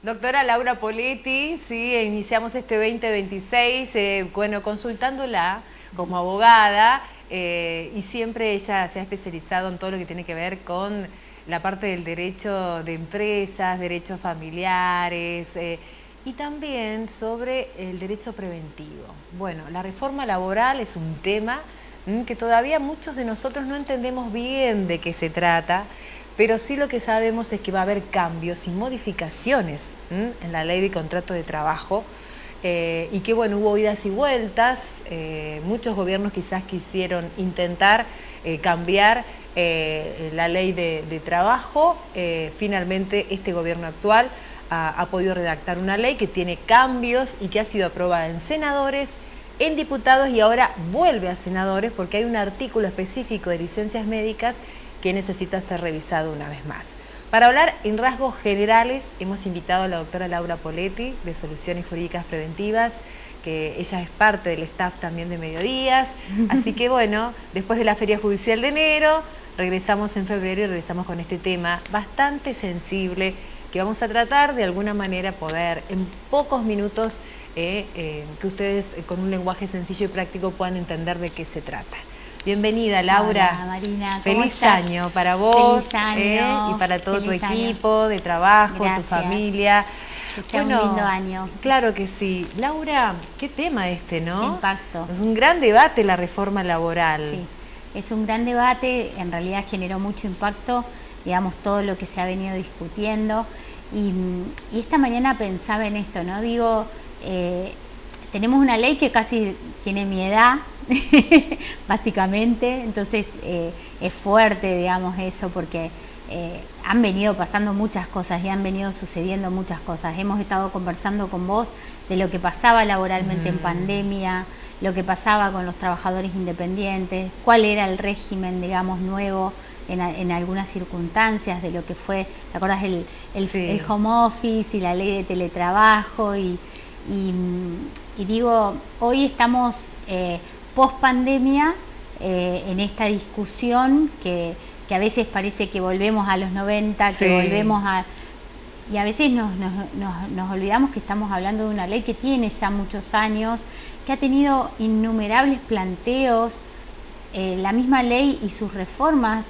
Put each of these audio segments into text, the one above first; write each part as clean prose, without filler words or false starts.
Doctora Laura Poletti, sí, iniciamos este 2026, consultándola como abogada, y siempre ella se ha especializado en todo lo que tiene que ver con la parte del derecho de empresas, derechos familiares, y también sobre el derecho preventivo. Bueno, la reforma laboral es un tema que todavía muchos de nosotros no entendemos bien de qué se trata, pero sí lo que sabemos es que va a haber cambios y modificaciones en la ley de contrato de trabajo, y que bueno, hubo idas y vueltas, muchos gobiernos quizás quisieron intentar cambiar la ley de trabajo. Finalmente este gobierno actual ha podido redactar una ley que tiene cambios y que ha sido aprobada en senadores, en diputados y ahora vuelve a senadores porque hay un artículo específico de licencias médicas que necesita ser revisado una vez más. Para hablar en rasgos generales, hemos invitado a la doctora Laura Poletti, de Soluciones Jurídicas Preventivas, que ella es parte del staff también de Mediodías. Así que bueno, después de la Feria Judicial de enero, regresamos en febrero y regresamos con este tema bastante sensible que vamos a tratar de alguna manera poder en pocos minutos que ustedes con un lenguaje sencillo y práctico puedan entender de qué se trata. Bienvenida, Laura. Hola, Marina. Feliz año para vos. Feliz año. Y para todo tu Feliz equipo de trabajo, tu familia. Que sea un lindo año. Claro que sí. Laura, qué tema este, ¿no? Qué impacto. Es un gran debate la reforma laboral. Sí, es un gran debate, en realidad generó mucho impacto, digamos, todo lo que se ha venido discutiendo. Y esta mañana pensaba en esto, ¿no? Digo, tenemos una ley que casi tiene mi edad, básicamente, entonces es fuerte, digamos, eso, porque han venido pasando muchas cosas y han venido sucediendo muchas cosas. Hemos estado conversando con vos de lo que pasaba laboralmente en pandemia, lo que pasaba con los trabajadores independientes, cuál era el régimen, digamos, nuevo en algunas circunstancias de lo que fue, ¿te acuerdas? El home office y la ley de teletrabajo y digo, hoy estamos post pandemia en esta discusión que a veces parece que volvemos a los 90, que volvemos a... Y a veces nos olvidamos que estamos hablando de una ley que tiene ya muchos años, que ha tenido innumerables planteos, la misma ley y sus reformas,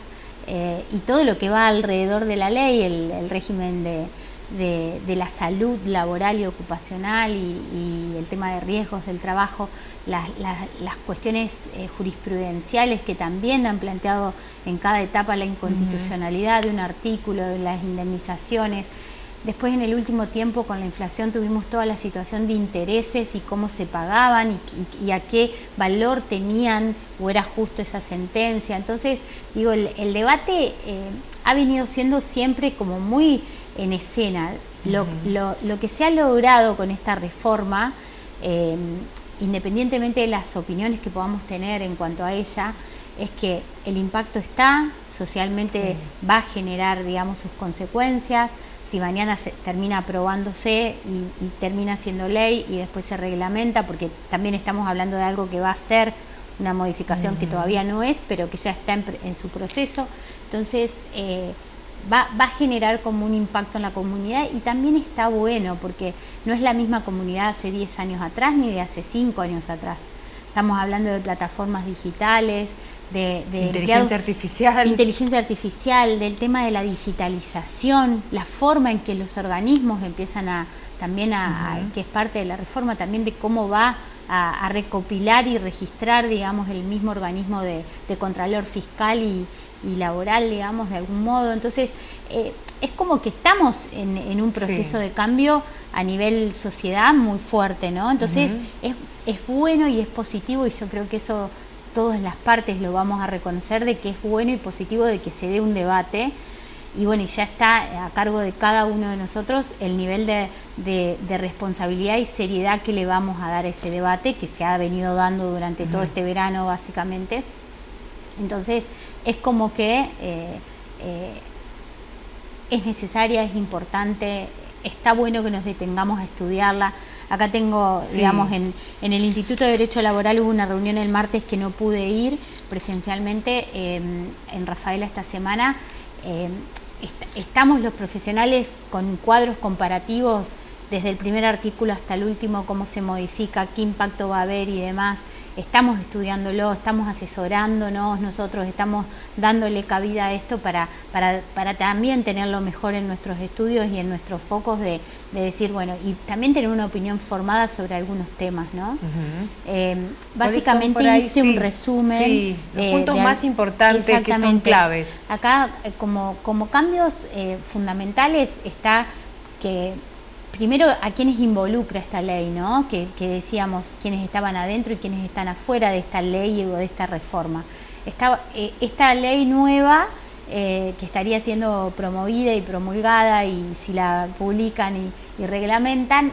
y todo lo que va alrededor de la ley, el régimen de la salud laboral y ocupacional y el tema de riesgos del trabajo, las cuestiones jurisprudenciales que también han planteado en cada etapa la inconstitucionalidad de un artículo, de las indemnizaciones. Después, en el último tiempo, con la inflación, tuvimos toda la situación de intereses y cómo se pagaban y a qué valor tenían o era justo esa sentencia. Entonces, digo, el debate ha venido siendo siempre como muy en escena. Lo que se ha logrado con esta reforma, independientemente de las opiniones que podamos tener en cuanto a ella, es que el impacto está, socialmente va a generar, digamos, sus consecuencias. Si mañana termina aprobándose y termina siendo ley y después se reglamenta, porque también estamos hablando de algo que va a ser una modificación que todavía no es, pero que ya está en su proceso. Entonces, va a generar como un impacto en la comunidad y también está bueno porque no es la misma comunidad hace 10 años atrás ni de hace 5 años atrás. Estamos hablando de plataformas digitales, de inteligencia artificial, del tema de la digitalización, la forma en que los organismos empiezan que es parte de la reforma, también de cómo va a recopilar y registrar, digamos, el mismo organismo de contralor fiscal y laboral, digamos, de algún modo. Entonces, es como que estamos en un proceso de cambio a nivel sociedad muy fuerte, ¿no? Entonces, es bueno y es positivo, y yo creo que eso todas las partes lo vamos a reconocer, de que es bueno y positivo de que se dé un debate. Y bueno, y ya está a cargo de cada uno de nosotros el nivel de responsabilidad y seriedad que le vamos a dar a ese debate que se ha venido dando durante todo este verano, básicamente. Entonces, es como que es necesaria, es importante, está bueno que nos detengamos a estudiarla. Acá tengo, digamos, en el Instituto de Derecho Laboral hubo una reunión el martes que no pude ir, presencialmente en Rafaela esta semana. Estamos los profesionales con cuadros comparativos desde el primer artículo hasta el último, cómo se modifica, qué impacto va a haber y demás. Estamos estudiándolo, estamos asesorándonos, nosotros estamos dándole cabida a esto para también tenerlo mejor en nuestros estudios y en nuestros focos de decir, bueno, y también tener una opinión formada sobre algunos temas, ¿no? Básicamente hice un resumen. Los puntos más importantes que son claves. Acá, como cambios fundamentales, está que primero a quienes involucra esta ley, ¿no? Que decíamos quienes estaban adentro y quienes están afuera de esta ley o de esta reforma. Esta ley nueva que estaría siendo promovida y promulgada, y si la publican y reglamentan,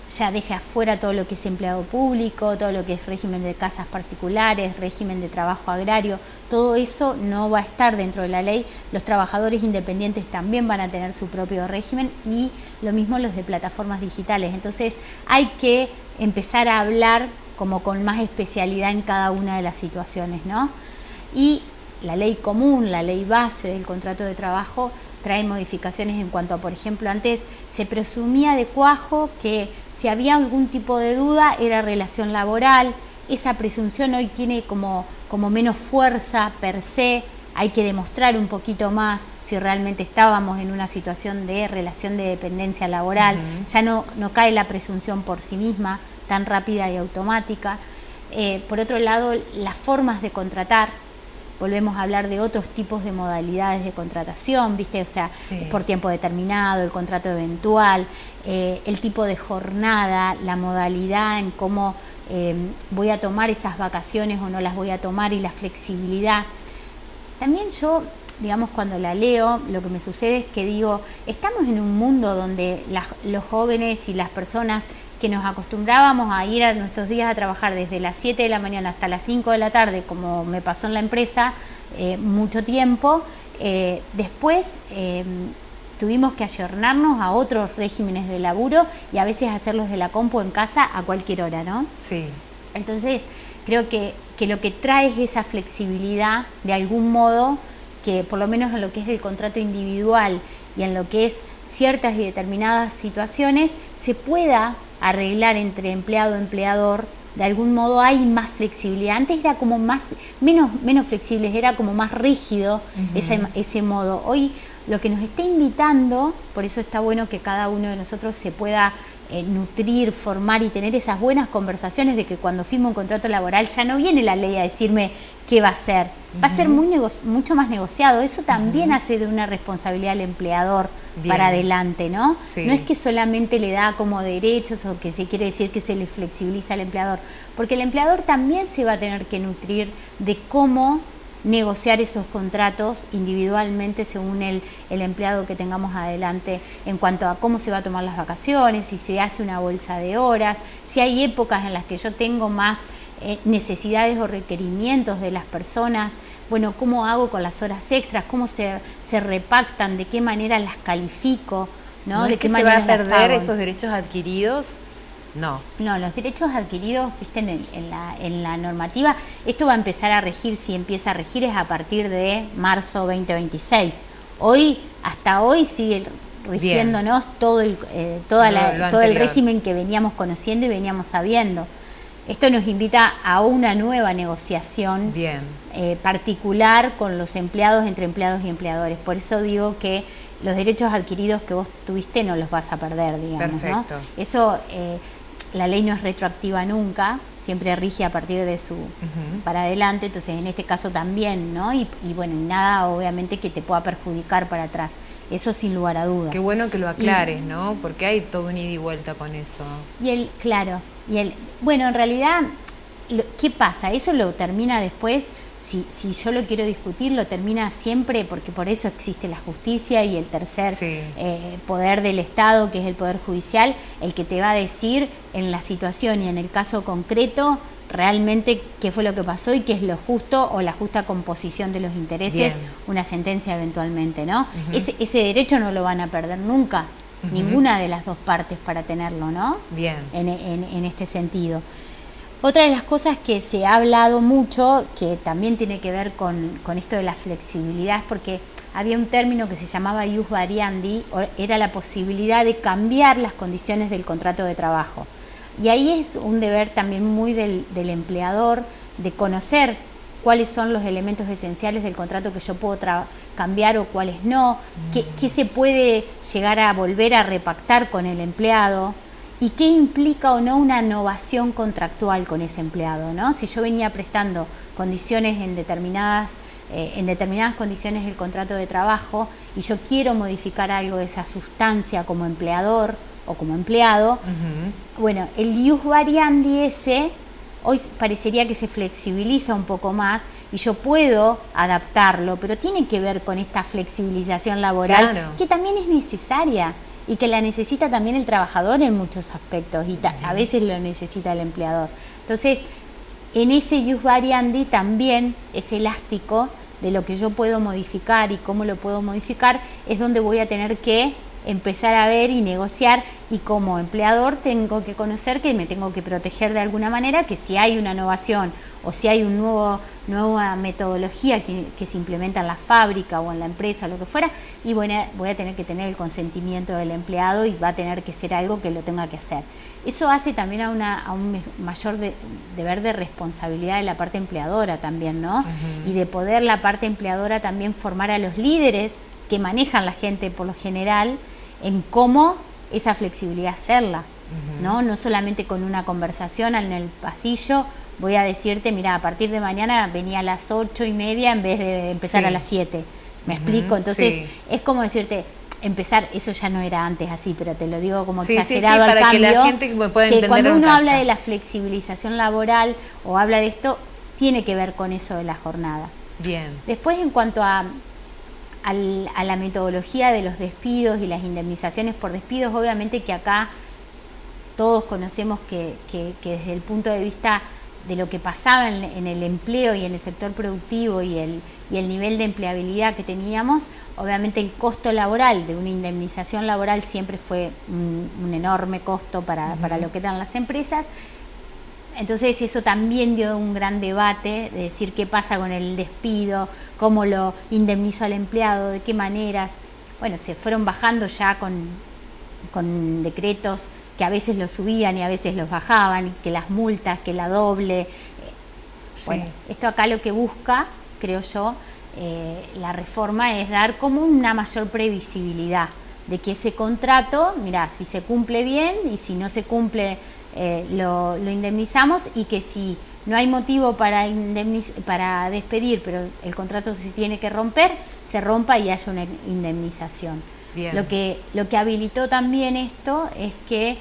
ya deja afuera todo lo que es empleado público, todo lo que es régimen de casas particulares, régimen de trabajo agrario. Todo eso no va a estar dentro de la ley. Los trabajadores independientes también van a tener su propio régimen, y lo mismo los de plataformas digitales. Entonces hay que empezar a hablar como con más especialidad en cada una de las situaciones, ¿no? Y la ley común, la ley base del contrato de trabajo, trae modificaciones en cuanto a, por ejemplo, antes se presumía de cuajo que si había algún tipo de duda era relación laboral. Esa presunción hoy tiene como menos fuerza per se. Hay que demostrar un poquito más si realmente estábamos en una situación de relación de dependencia laboral. Ya no cae la presunción por sí misma, tan rápida y automática. Por otro lado, las formas de contratar. Volvemos a hablar de otros tipos de modalidades de contratación, ¿viste? O sea, por tiempo determinado, el contrato eventual, el tipo de jornada, la modalidad en cómo voy a tomar esas vacaciones o no las voy a tomar, y la flexibilidad. También yo, digamos, cuando la leo, lo que me sucede es que digo, estamos en un mundo donde los jóvenes y las personas que nos acostumbrábamos a ir a nuestros días a trabajar desde las 7 de la mañana hasta las 5 de la tarde, como me pasó en la empresa mucho tiempo, después tuvimos que ayornarnos a otros regímenes de laburo y a veces hacerlos de la compu en casa a cualquier hora, ¿no? Sí. Entonces, creo que lo que trae es esa flexibilidad, de algún modo, que por lo menos en lo que es el contrato individual y en lo que es ciertas y determinadas situaciones, se pueda arreglar entre empleado y empleador. De algún modo hay más flexibilidad. Antes era como menos flexibles, era como más rígido ese modo. Hoy lo que nos está invitando, por eso está bueno que cada uno de nosotros se pueda nutrir, formar y tener esas buenas conversaciones, de que cuando firmo un contrato laboral ya no viene la ley a decirme qué va a ser. Va a ser mucho más negociado. Eso también hace de una responsabilidad al empleador para adelante, ¿no? Sí. No es que solamente le da como derechos, o que se quiere decir que se le flexibiliza al empleador, porque el empleador también se va a tener que nutrir de cómo negociar esos contratos individualmente según el empleado que tengamos adelante, en cuanto a cómo se va a tomar las vacaciones, si se hace una bolsa de horas, si hay épocas en las que yo tengo más necesidades o requerimientos de las personas, bueno, cómo hago con las horas extras, cómo se repactan, de qué manera las califico, ¿no? ¿De qué manera se va a perder esos derechos adquiridos? No, los derechos adquiridos, viste, en la normativa, esto va a empezar a regir, si empieza a regir, es a partir de marzo 2026. Hasta hoy sigue rigiéndonos todo el régimen que veníamos conociendo y veníamos sabiendo. Esto nos invita a una nueva negociación particular con los empleados, entre empleados y empleadores. Por eso digo que los derechos adquiridos que vos tuviste no los vas a perder, digamos. Perfecto. ¿No? Eso, la ley no es retroactiva nunca, siempre rige a partir de su para adelante, entonces en este caso también, ¿no? Y bueno, nada obviamente que te pueda perjudicar para atrás, eso sin lugar a dudas. Qué bueno que lo aclares, ¿no? Porque hay todo un ida y vuelta con eso. Bueno, en realidad, ¿qué pasa? Eso lo termina después. Si yo lo quiero discutir, lo termina siempre, porque por eso existe la justicia y el tercer poder del Estado, que es el Poder Judicial, el que te va a decir en la situación y en el caso concreto realmente qué fue lo que pasó y qué es lo justo o la justa composición de los intereses, una sentencia eventualmente, ¿no? Ese derecho no lo van a perder nunca, ninguna de las dos partes, para tenerlo, ¿no? En este sentido. Otra de las cosas que se ha hablado mucho, que también tiene que ver con esto de la flexibilidad, es porque había un término que se llamaba ius variandi, era la posibilidad de cambiar las condiciones del contrato de trabajo. Y ahí es un deber también muy del empleador de conocer cuáles son los elementos esenciales del contrato que yo puedo cambiar o cuáles no, qué se puede llegar a volver a repactar con el empleado y qué implica o no una novación contractual con ese empleado, ¿no? Si yo venía prestando condiciones en determinadas condiciones del contrato de trabajo y yo quiero modificar algo de esa sustancia como empleador o como empleado, bueno, el ius variandi ese hoy parecería que se flexibiliza un poco más y yo puedo adaptarlo, pero tiene que ver con esta flexibilización laboral, claro, que también es necesaria y que la necesita también el trabajador en muchos aspectos y a veces lo necesita el empleador. Entonces, en ese ius variandi también es elástico de lo que yo puedo modificar y cómo lo puedo modificar, es donde voy a tener que empezar a ver y negociar, y como empleador tengo que conocer que me tengo que proteger de alguna manera, que si hay una innovación o si hay nueva metodología que se implementa en la fábrica o en la empresa o lo que fuera, y bueno, voy a tener que tener el consentimiento del empleado y va a tener que ser algo que lo tenga que hacer. Eso hace también a un mayor deber de responsabilidad de la parte empleadora también, ¿no? Y de poder la parte empleadora también formar a los líderes que manejan la gente por lo general en cómo esa flexibilidad hacerla, ¿no? No solamente con una conversación en el pasillo, voy a decirte, mira, a partir de mañana venía a las 8:30 en vez de empezar a las 7. ¿Me explico? Entonces, es como decirte, empezar, eso ya no era antes así, pero te lo digo como exagerado al para cambio, que la gente pueda entender que cuando uno casa. habla de la flexibilización laboral o habla de esto, tiene que ver con eso de la jornada. Bien. Después, en cuanto a la metodología de los despidos y las indemnizaciones por despidos, obviamente que acá todos conocemos que desde el punto de vista de lo que pasaba en el empleo y en el sector productivo y el nivel de empleabilidad que teníamos, obviamente el costo laboral de una indemnización laboral siempre fue un enorme costo para lo que eran las empresas. Entonces eso también dio un gran debate de decir qué pasa con el despido, cómo lo indemnizo al empleado, de qué maneras. Bueno, se fueron bajando ya con decretos que a veces los subían y a veces los bajaban, que las multas, que la doble. Bueno, esto acá lo que busca, creo yo, la reforma es dar como una mayor previsibilidad de que ese contrato, mira, si se cumple bien y si no se cumple lo indemnizamos, y que si no hay motivo para despedir, pero el contrato se tiene que romper, se rompa y haya una indemnización. Bien. Lo que habilitó también esto es que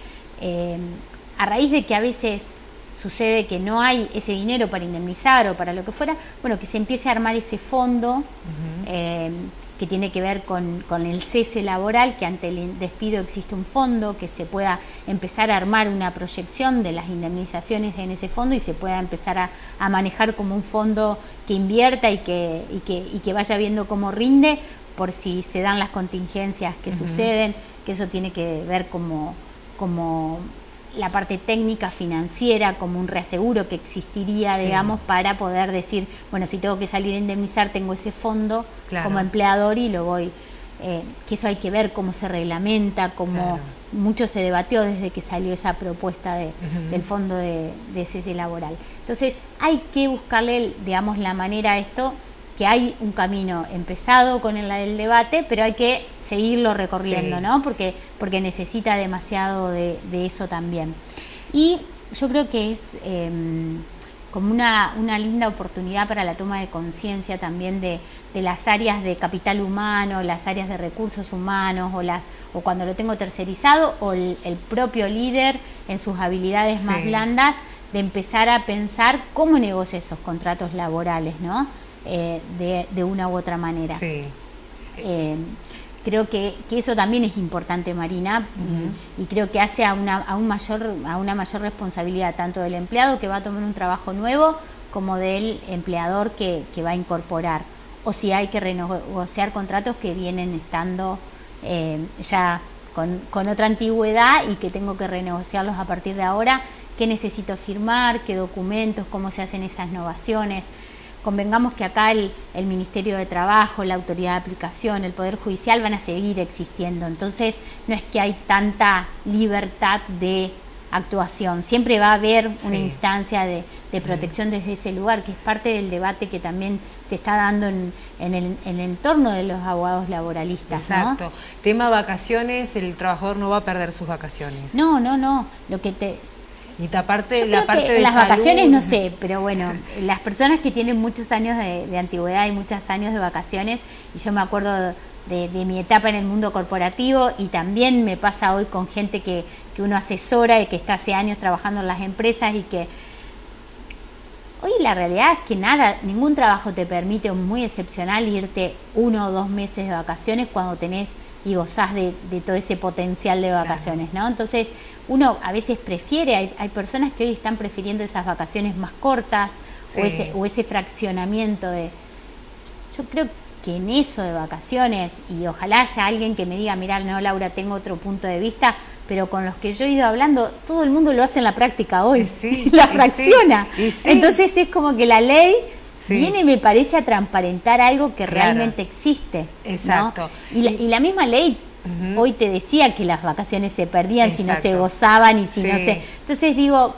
a raíz de que a veces sucede que no hay ese dinero para indemnizar o para lo que fuera, bueno, que se empiece a armar ese fondo que tiene que ver con el cese laboral, que ante el despido existe un fondo, que se pueda empezar a armar una proyección de las indemnizaciones en ese fondo y se pueda empezar a manejar como un fondo que invierta y que vaya viendo cómo rinde por si se dan las contingencias que suceden, que eso tiene que ver como la parte técnica, financiera, como un reaseguro que existiría, digamos, para poder decir, bueno, si tengo que salir a indemnizar, tengo ese fondo como empleador y lo voy, que eso hay que ver cómo se reglamenta, cómo mucho se debatió desde que salió esa propuesta del fondo de cese laboral. Entonces, hay que buscarle, digamos, la manera a esto, que hay un camino empezado con el debate, pero hay que seguirlo recorriendo, ¿no? Porque necesita demasiado de eso también. Y yo creo que es como una linda oportunidad para la toma de conciencia también de las áreas de capital humano, las áreas de recursos humanos, o cuando lo tengo tercerizado, o el propio líder en sus habilidades más blandas, de empezar a pensar cómo negocia esos contratos laborales, ¿no? De una u otra manera. Creo que eso también es importante, Marina, y creo que hace a una mayor responsabilidad tanto del empleado que va a tomar un trabajo nuevo como del empleador que va a incorporar, o si hay que renegociar contratos que vienen estando ya con otra antigüedad y que tengo que renegociarlos a partir de ahora, qué necesito firmar, qué documentos, cómo se hacen esas novaciones. Convengamos que acá el Ministerio de Trabajo, la Autoridad de Aplicación, el Poder Judicial van a seguir existiendo, entonces no es que hay tanta libertad de actuación, siempre va a haber una instancia de protección desde ese lugar, que es parte del debate que también se está dando en el entorno de los abogados laboralistas. Exacto. ¿No? Tema vacaciones, el trabajador no va a perder sus vacaciones. No, lo que te... Y aparte, Yo la creo parte que de en las salud, vacaciones no sé, pero bueno, las personas que tienen muchos años de antigüedad y muchos años de vacaciones, y yo me acuerdo de mi etapa en el mundo corporativo, y también me pasa hoy con gente que uno asesora y que está hace años trabajando en las empresas, y que hoy la realidad es que ningún trabajo te permite, muy excepcional, irte 1 o 2 meses de vacaciones cuando tenés y gozás de todo ese potencial de vacaciones, ¿no? Entonces, uno a veces prefiere, hay personas que hoy están prefiriendo esas vacaciones más cortas, o ese fraccionamiento de... Yo creo que en eso de vacaciones, y ojalá haya alguien que me diga, mirá, no, Laura, tengo otro punto de vista, pero con los que yo he ido hablando, todo el mundo lo hace en la práctica hoy, la fracciona. Entonces es como que la ley viene, me parece, a transparentar algo que realmente existe. Exacto. ¿No? Y la misma ley hoy te decía que las vacaciones se perdían si no se gozaban y si no se... Entonces digo,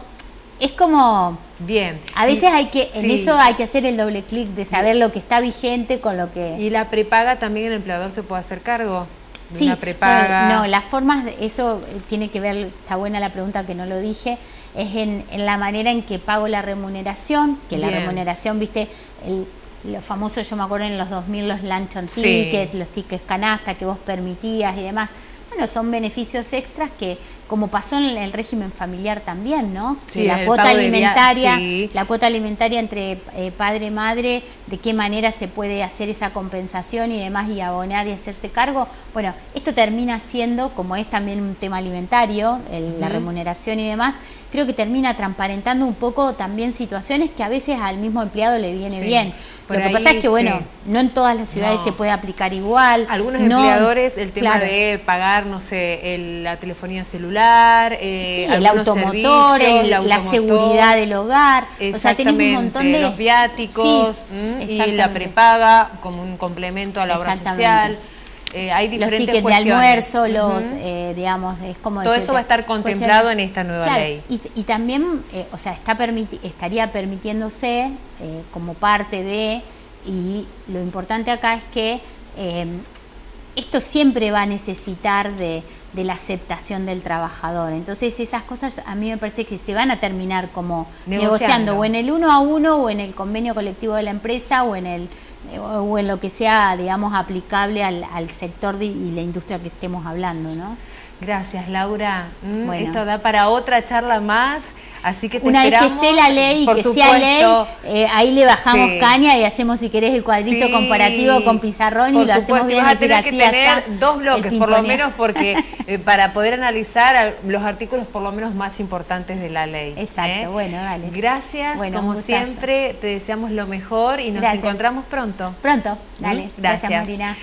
es como... Bien. A veces en eso hay que hacer el doble clic de saber lo que está vigente con lo que... ¿Y la prepaga también el empleador se puede hacer cargo? Sí, una prepaga. Bueno, no, las formas, eso tiene que ver, está buena la pregunta que no lo dije, es en la manera en que pago la remuneración, que la remuneración, viste, lo famoso, yo me acuerdo en los 2000 los lunch on tickets, los tickets canasta que vos permitías y demás. Bueno, son beneficios extras que, como pasó en el régimen familiar también, ¿no? Sí, la cuota alimentaria, la cuota alimentaria entre padre y madre, de qué manera se puede hacer esa compensación y demás, y abonar y hacerse cargo. Bueno, esto termina siendo, como es también un tema alimentario, la remuneración y demás, creo que termina transparentando un poco también situaciones que a veces al mismo empleado le viene bien. Lo que pasa es que, bueno, no en todas las ciudades se puede aplicar igual. Algunos empleadores, el tema de pagar, no sé, la telefonía celular, el automotor, la seguridad del hogar. O sea, tenés un montón de... los viáticos y la prepaga como un complemento a la obra social. Hay diferentes los tickets cuestiones de almuerzo, digamos, es como todo eso va a estar contemplado en esta nueva ley. Y también, o sea, estaría permitiéndose como parte de, y lo importante acá es que esto siempre va a necesitar de la aceptación del trabajador. Entonces esas cosas a mí me parece que se van a terminar como negociando o en el 1 a 1 o en el convenio colectivo de la empresa o en lo que sea, digamos, aplicable al sector y la industria que estemos hablando, ¿no? Gracias, Laura. Bueno. Esto da para otra charla más, así que te una esperamos. Vez que esté la ley y que sea ley, ahí le bajamos caña y hacemos, si querés, el cuadrito comparativo con pizarrón y lo hacemos bien. Vas a tener que tener 2 bloques, por lo menos, porque para poder analizar los artículos por lo menos más importantes de la ley. Exacto, bueno, dale. Gracias, como siempre, te deseamos lo mejor y nos encontramos pronto. Pronto, dale. Gracias, Marina.